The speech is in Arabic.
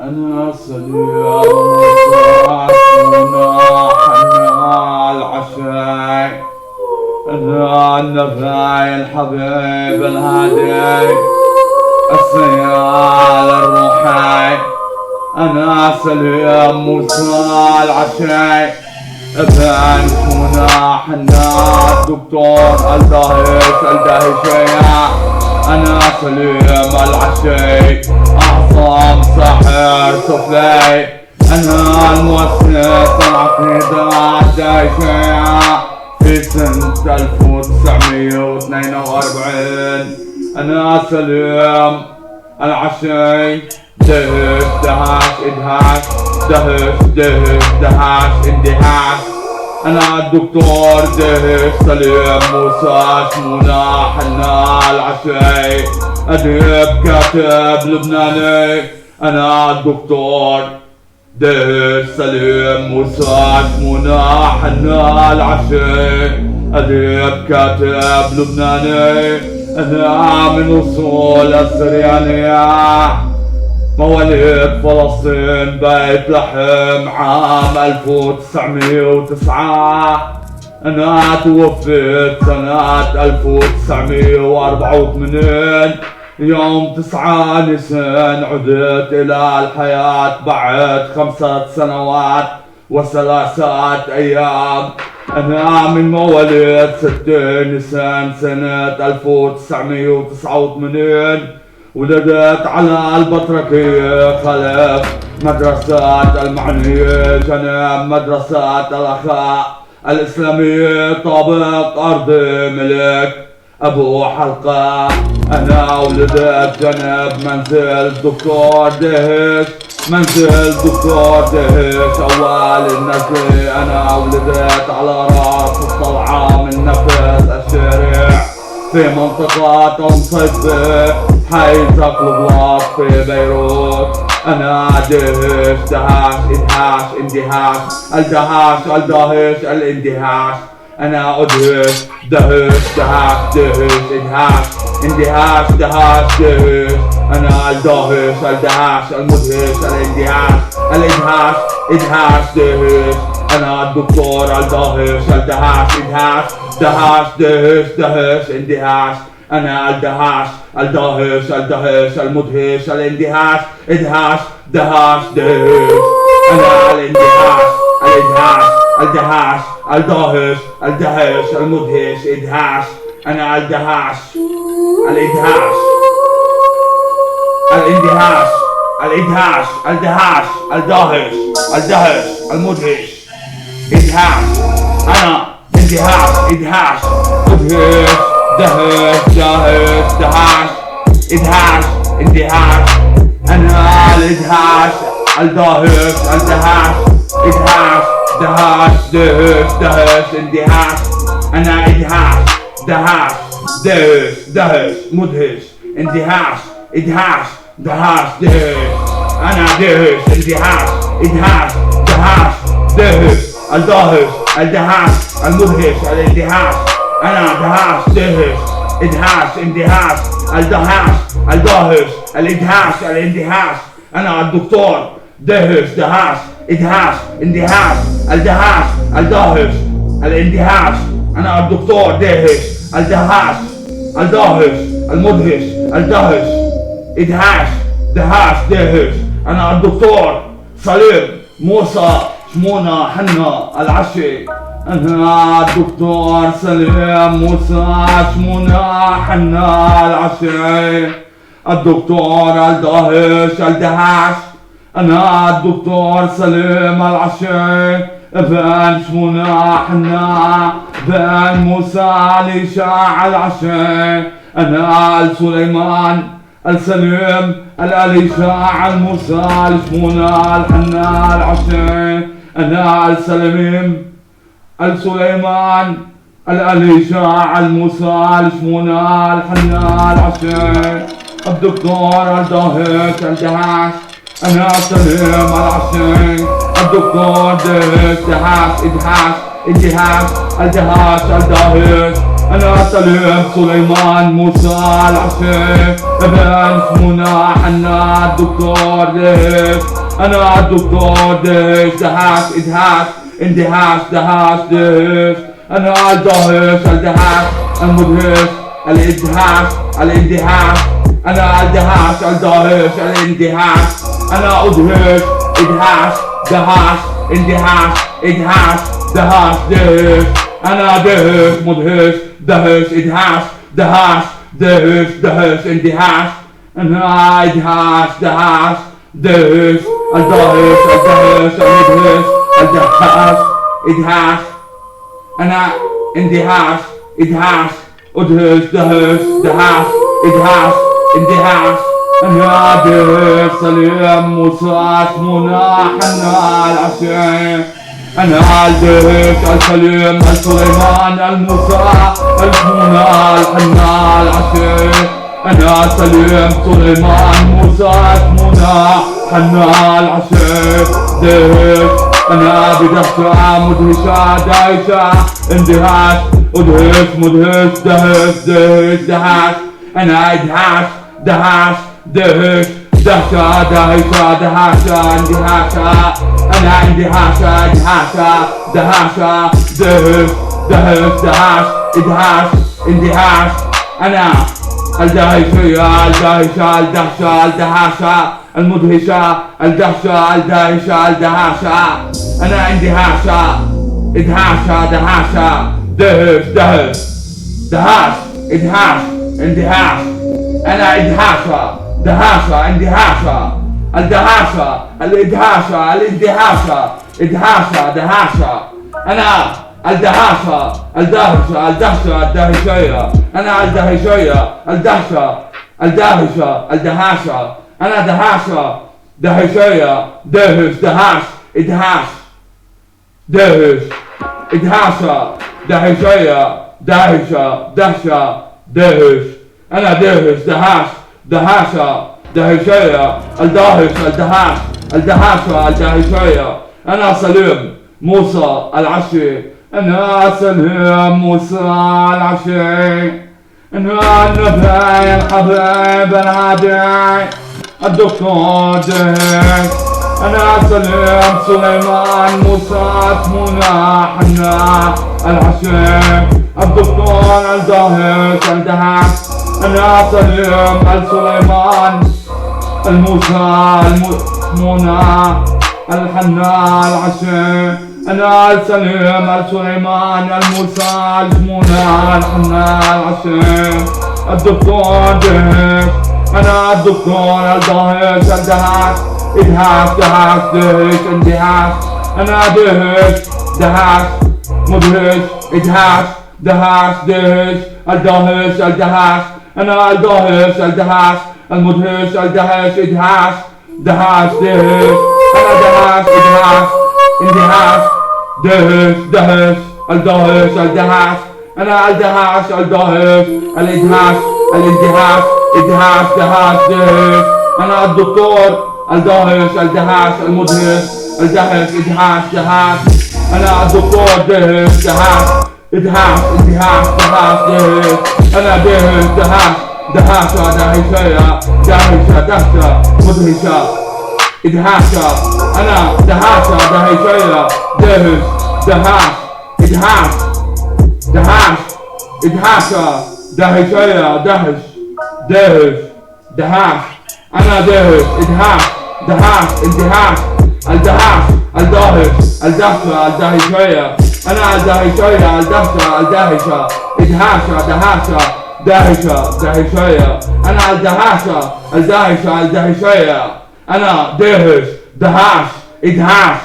أنا سليم وصاحبنا حنا العشاي، أنا النبي الحبيب الهادي السيال الروحي. أنا سليم موسى العشاي ابن شمونا حنا الدكتور الدهشية. أنا سليم العشاي أعظم ساحر سفلي، أنا المؤسس العقيدة الدهشية في سنة 1942. أنا سليم العشاي دهش دهش ادهاش دهش دهش دهش اندهاش. أنا الدكتور دهش سليم موسى شمونا حنا العشاي، أديب كاتب لبناني. أنا الدكتور دهش سليم موسى شمونا حنا العشاي، أديب كاتب لبناني. أنا من أصول السريانية، مواليد فلسطين بيت لحم عام 1909. أنا توفيت سنة 1984 يوم 9 نيسان. عدت إلى الحياة بعد 5 سنوات و3 أيام. أنا من مواليد 6 نيسان سنة 1989. ولدت على البطركية خلف مدرسة المعنية جنب مدرسة الأخاء الإسلامية طابق أرض ملك أبو حلقة. أنا ولدت جنب منزل دكتور دهش، منزل دكتور دهش أول النزل. أنا ولدت على رأس الطلعة من نفس الشارع في منطقة المصيبة حي زقلبلاط في بيروت. أنا دهش دهش ادهاش اندهاش الدهاش الدهش الاندهاش. أنا أدهش دهش دهش دهش ادهاش اندهاش دهاش دهش. أنا الدهش الدهاش المدهش الاندهاش الادهاش ادهاش دهش. أنا الدكتور الدهش الدهاش ادهاش دهاش دهش دهش اندهاش. أنا الدهاش الدهش الدهش المدهش الاندهاش ادهاش دهاش دهش. أنا الاندهاش الادهاش الدهاش الدهش الدهش المدهش ادهاش. أنا الدهاش الادهاش الاندهاش الادهاش الدهاش الدهش الدهش المدهش ادهاش. أنا اندهاش ادهاش مدهش دهش دهش دهاش ادهاش اندهاش. أنا الادهاش الدهش الدهاش ادهاش دهاش دهش دهش اندهاش. أنا ادهاش دهاش دهش دهش مدهش اندهاش ادهاش دهاش دهش. أنا دهش اندهاش ادهاش دهاش دهش الدهش الدهاش المدهش الاندهاش. أنا دهاش دهش ادهاش اندهاش الدهاش الدهش الادهاش الاندهاش. أنا الدكتور دهش دهاش ادهاش اندهاش الدهاش الدهش الاندهاش. أنا الدكتور دهش الدهاش الدهش المدهش الدهش ادهاش دهاش دهش. أنا الدكتور سليم موسى شمونا حنا العشي. أنا الدكتور سليم موسى شمونا حنا العشي، الدكتور الدهش الدهاش. أنا الدكتور سليم العشي ابن شمونا حنا بن موسى ليشاع العشي. أنا السليمان السليم الأليشاع الموسى لشمونا الحنا العشي. أنا السليم السليمان الأليشاع الموسى لشمونا الحنا العشي، الدكتور الدهش الدهاش. أنا سليم العشي الدكتور دهش دهاش ادهاش اندهاش الدهاش الدهش. أنا سليم سليمان موسى العشي ابن منى حنا الدكتور دهش، انا الدكتور دهش، دهش ادهاش اندهاش دهاش دهش، انا الدهش الدهاش المدهش الادهاش الاندهاش، انا الدهاش الدهش الاندهاش، انا ادهش ادهاش دهاش اندهاش ادهاش دهاش دهش، انا دهش مدهش دهش ادهاش دهاش دهش دهش اندهاش، انا ادهاش دهاش دهش الدهش الدهش المدهش الدهاش ادهاش، انا اندهاش ادهاش ادهش دهش دهاش ادهاش اندهاش، انا دهش سليم موسى منى حنا العشيق، انا الدهش السليم السليمان الموسى المنى الحنا العشيق، انا سليم سليمان موسى منى حنا العشيق دهش، انا بدهشة مدهشة دهشة اندهاش ادهش مدهش دهش دهش دهاش، انا ادهاش دهاش دهش دهشة دهشة دهاشة اندهاشة، انا اندهاشة ادهاشة دهاشة دهش دهش دهاش ادهاش اندهاش، انا الدهشية الدهشة الدهشة الدهاشة المدهشة الدهشة الدهشة الدهاشة، انا اندهاشة ادهاشة دهاشة دهش دهش دهاش ادهاش اندهاش، انا ادهاشة دهاشة اندهاشة الدهاشة الادهاشة الاندهاشة ادهاشة دهاشة، انا الدهاشة الدهشة الدهشة الدهشية، انا الدهشية الدهشة الدهشة الدهاشة، انا دهاشة دهشية دهش دهاش ادهاش دهش ادهاشة دهشية دهشة دهشة دهش، انا دهش دهاش دهاشة دهشية الدهش الدهاش الدهاشة الدهشية، انا سليم موسى العشي، انا سليم موسى العشي، انا النبي الحبيب العادي الدكتور دهش، انا سليم سليمان موسى منى حنا العشي الدكتور الدهش الدهاش، انا سليم السليمان الموسى منى الحنا العشي، انا السليم السليمان الموسى منى الحنا العشي الدكتور دهش، انا الدكتور الدهش الدهاش ادهاش دهاش دهش اندهاش، انا دهش دهاش مدهش ادهاش دهاش دهش الدهش الدهاش، انا الدهش الدهاش المدهش الدهش ادهاش دهاش دهش، انا دهاش ادهاش اندهاش دهش دهش الدهش الدهاش، انا الدهاش الدهش الادهاش الاندهاش ادهاش دهاش دهش، انا الدكتور الدهش الدهاش المدهش الدهش ادهاش دهاش، انا الدكتور دهش دهاش ادهاش اندهاش دهاش دهش، انا دهش دهاش دهاشة دهشية دهشة دهشة مدهشة ادهاشة، انا دهاشة دهشية دهش دهاش ادهاش دهاش ادهاشة دهشية دهش دهش دهاش، انا دهش ادهاش دهاش اندهاش الدهاش الدهش الدهشة الدهشية، انا الدهشية الدهشة الدهشة ادهاشة دهاشة دهشة دهشية، انا الدهاشة الدهشة الدهشية، انا دهش دهاش ادهاش